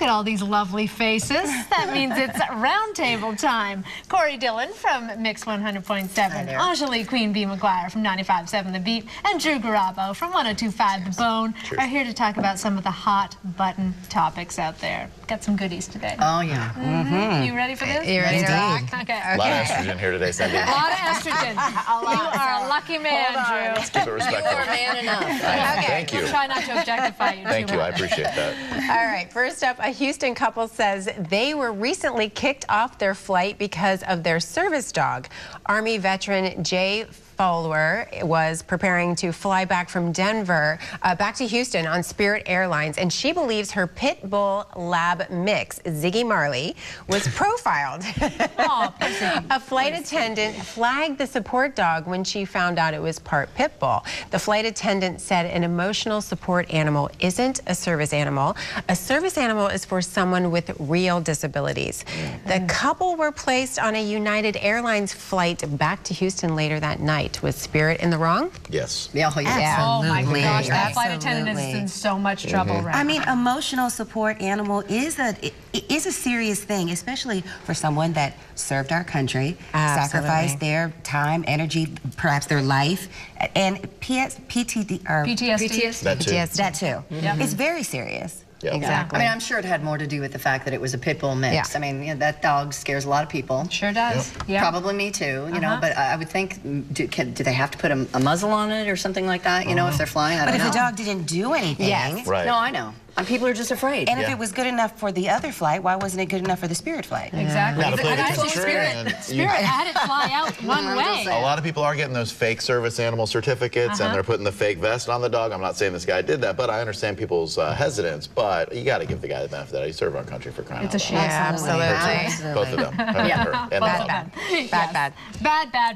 Look at all these lovely faces. That means it's roundtable time. Corey Dillon from Mix 100.7, Angelique Queen B. McGuire from 95.7 The Beat, and Drew Garabo from 102.5 The Bone are here to talk about some of the hot button topics out there. Got some goodies today. Oh, yeah. You ready for this? You ready to rock? Okay. A lot of estrogen here today, Cyndi. A lot of estrogen. You are a lucky man, Drew. Let's keep it respectful. You are man enough. Okay. Thank you. We'll try not to objectify you Thank too you. much. I appreciate that. All right, first up, a Houston couple says they were recently kicked off their flight because of their service dog. Army veteran Jay Fowler was preparing to fly back from Denver back to Houston on Spirit Airlines, and she believes her pit bull lab mix, Ziggy Marley, was profiled. Oh, a flight attendant flagged the support dog when she found out it was part pit bull. The flight attendant said an emotional support animal isn't a service animal. A service animal is for someone with real disabilities. The couple were placed on a United Airlines flight back to Houston later that night. Was Spirit in the wrong? Yes. Yeah. Oh my gosh, that Absolutely. flight attendant is in so much trouble right I mean, now. emotional support animal is a serious thing, especially for someone that served our country, sacrificed their time, energy, perhaps their life, and PTSD. That too. That too. It's very serious. Yeah. Exactly. I mean, I'm sure it had more to do with the fact that it was a pit bull mix. Yeah. I mean, you know, that dog scares a lot of people. Sure does. Yeah. Probably me too, you know, but I would think, do they have to put a muzzle on it or something like that, you know, if they're flying? I But don't if know. the dog didn't do anything, Yes. Right. No, I know. People are just afraid. and if it was good enough for the other flight, why wasn't it good enough for the Spirit flight? Exactly. Now, to play the Actually, contrarian, Spirit had it fly out one way. a lot of people are getting those fake service animal certificates and they're putting the fake vest on the dog. I'm not saying this guy did that, but I understand people's hesitance. But you got to give the guy the benefit that he served our country for crying out loud. It's a shame. Absolutely. Both of them. Her and the dog.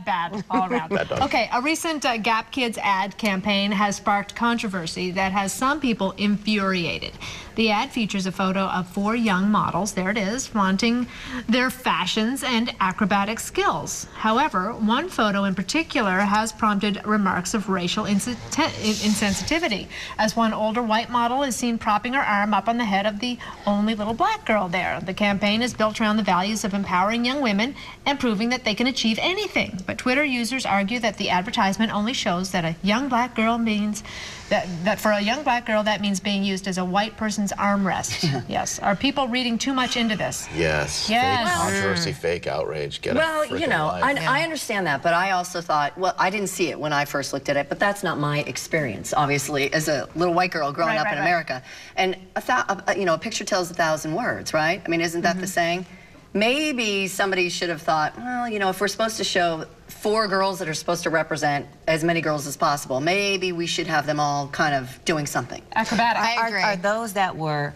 Bad. All around. Bad dog. Okay, a recent Gap Kids ad campaign has sparked controversy that has some people infuriated. The ad features a photo of 4 young models, there it is, flaunting their fashions and acrobatic skills. However, one photo in particular has prompted remarks of racial insensitivity, as one older white model is seen propping her arm up on the head of the only little black girl there. The campaign is built around the values of empowering young women and proving that they can achieve anything. But Twitter users argue that the advertisement only shows that a young black girl means that for a young black girl that means being used as a white person's armrest. Yes. Are people reading too much into this? Yes. Yes. Fake controversy, fake outrage. Get Well, a you know, life. I understand that, but I also thought, well, I didn't see it when I first looked at it, but that's not my experience, obviously, as a little white girl growing up in America. And a picture tells 1,000 words, right? I mean, isn't that the saying? Maybe somebody should have thought, well, you know, if we're supposed to show 4 girls that are supposed to represent as many girls as possible, maybe we should have them all kind of doing something. Acrobatic. I agree. Are those that were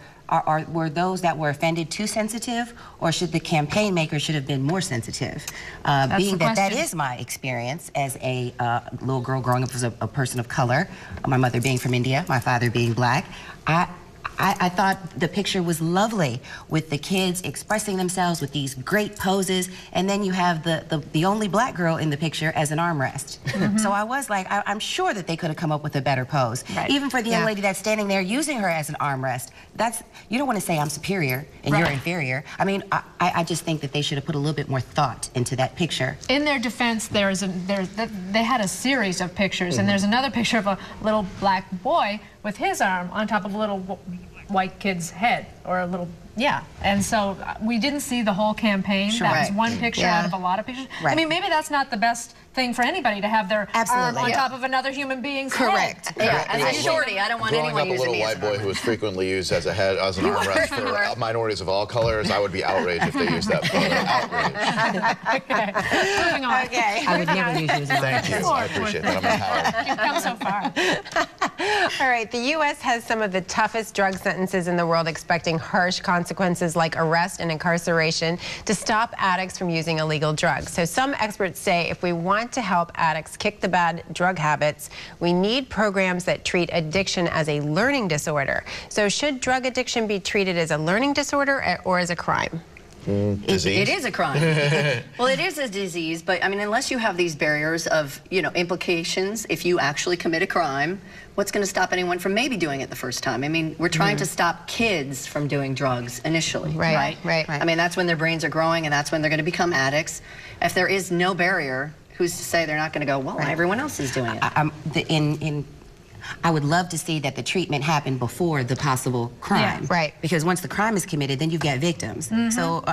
those that were offended too sensitive, or should the campaign makers should have been more sensitive? Being the that question. is my experience as a little girl growing up as a person of color, my mother being from India, my father being black, I thought the picture was lovely with the kids expressing themselves with these great poses, and then you have the only black girl in the picture as an armrest. So I was like, I'm sure that they could have come up with a better pose. Right. Even for the young lady that's standing there using her as an armrest, you don't want to say I'm superior and you're inferior. I mean, I just think that they should have put a little bit more thought into that picture. In their defense, they had a series of pictures, and there's another picture of a little black boy with his arm on top of a little white kid's head, or a little, and so we didn't see the whole campaign. That was one picture out of a lot of pictures. I mean, maybe that's not the best thing for anybody to have their arm on top of another human being's head. Yeah, as a shorty, I don't want anyone Growing up a using little me white as boy who was frequently used as an armrest for minorities of all colors, I would be outraged if they used that photo. Outraged. Okay, moving on. Okay. I would never use you as an Thank you. I appreciate that. I'm empowered. You've come so far. All right, the U.S. has some of the toughest drug sentences in the world, expecting harsh consequences like arrest and incarceration to stop addicts from using illegal drugs. So some experts say if we want to help addicts kick the bad drug habits, we need programs that treat addiction as a learning disorder. So should drug addiction be treated as a learning disorder or as a crime? Disease? It is a crime. Well, it is a disease, but I mean, unless you have these barriers of, implications, if you actually commit a crime, what's going to stop anyone from maybe doing it the first time? I mean, we're trying to stop kids from doing drugs initially, right? I mean, that's when their brains are growing, and that's when they're going to become addicts. If there is no barrier, who's to say they're not going to go, well, everyone else is doing it? I would love to see that the treatment happened before the possible crime. Right. Because once the crime is committed, then you've got victims. So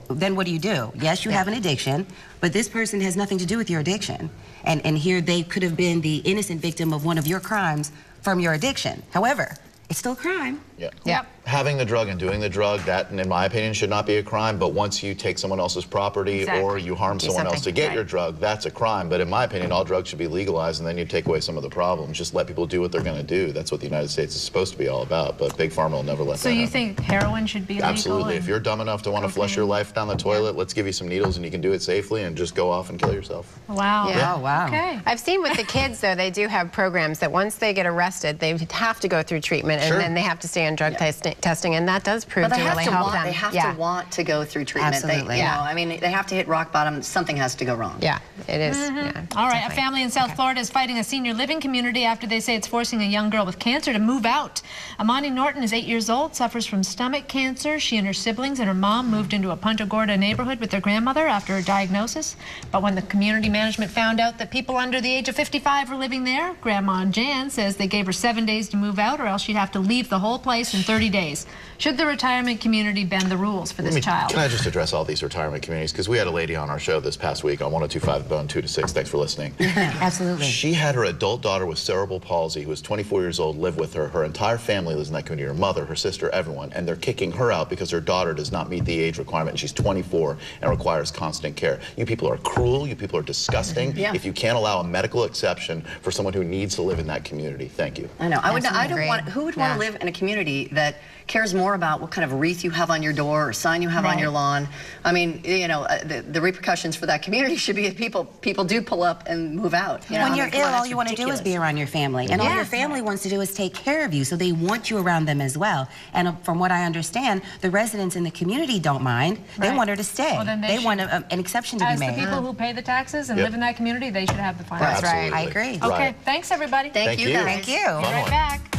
then what do you do? Yes, you have an addiction, but this person has nothing to do with your addiction. And here they could have been the innocent victim of one of your crimes from your addiction. However, it's still a crime. Yep. Having the drug and doing the drug, that, in my opinion, should not be a crime. But once you take someone else's property or you harm someone else to get your drug, that's a crime. But in my opinion, all drugs should be legalized, and then you take away some of the problems. Just let people do what they're going to do. That's what the United States is supposed to be all about. But Big Pharma will never let that happen. So you think heroin should be legal? Absolutely. If you're dumb enough to want to flush your life down the toilet, let's give you some needles and you can do it safely and just go off and kill yourself. Wow. Yeah. Oh, wow. Okay. I've seen with the kids, though, they do have programs that once they get arrested, they have to go through treatment, and then they have to stay on drug testing, and that does prove to really help them. They have to want to go through treatment. Absolutely. I mean, they have to hit rock bottom. Something has to go wrong. Yeah, it is. Yeah, All right, definitely. a family in South Florida is fighting a senior living community after they say it's forcing a young girl with cancer to move out. Amani Norton is 8 years old, suffers from stomach cancer. She and her siblings and her mom moved into a Punta Gorda neighborhood with their grandmother after her diagnosis. But when the community management found out that people under the age of 55 were living there, Grandma Jan says they gave her 7 days to move out, or else she'd have to leave the whole place in 30 days. Should the retirement community bend the rules for this child? Can I just address all these retirement communities? Because we had a lady on our show this past week on 102.5 Bone 2 to 6. Thanks for listening. Absolutely. She had her adult daughter with cerebral palsy, who was 24 years old, live with her. Her entire family lives in that community, her mother, her sister, everyone. And they're kicking her out because her daughter does not meet the age requirement. And she's 24 and requires constant care. You people are cruel. You people are disgusting. If you can't allow a medical exception for someone who needs to live in that community. Thank you. I know. I don't want. Who would want to live in a community that cares more about what kind of wreath you have on your door or sign you have on your lawn? I mean, the repercussions for that community should be if people do pull up and move out. When you're ill, all you want to do is be around your family. And all your family wants to do is take care of you, so they want you around them as well. And from what I understand, the residents in the community don't mind. They want her to stay. Well, then they want an exception to be made. As the people who pay the taxes and live in that community, they should have the final That's say. right. I agree. Okay, thanks everybody. Thank you guys. Thank you. Be right back.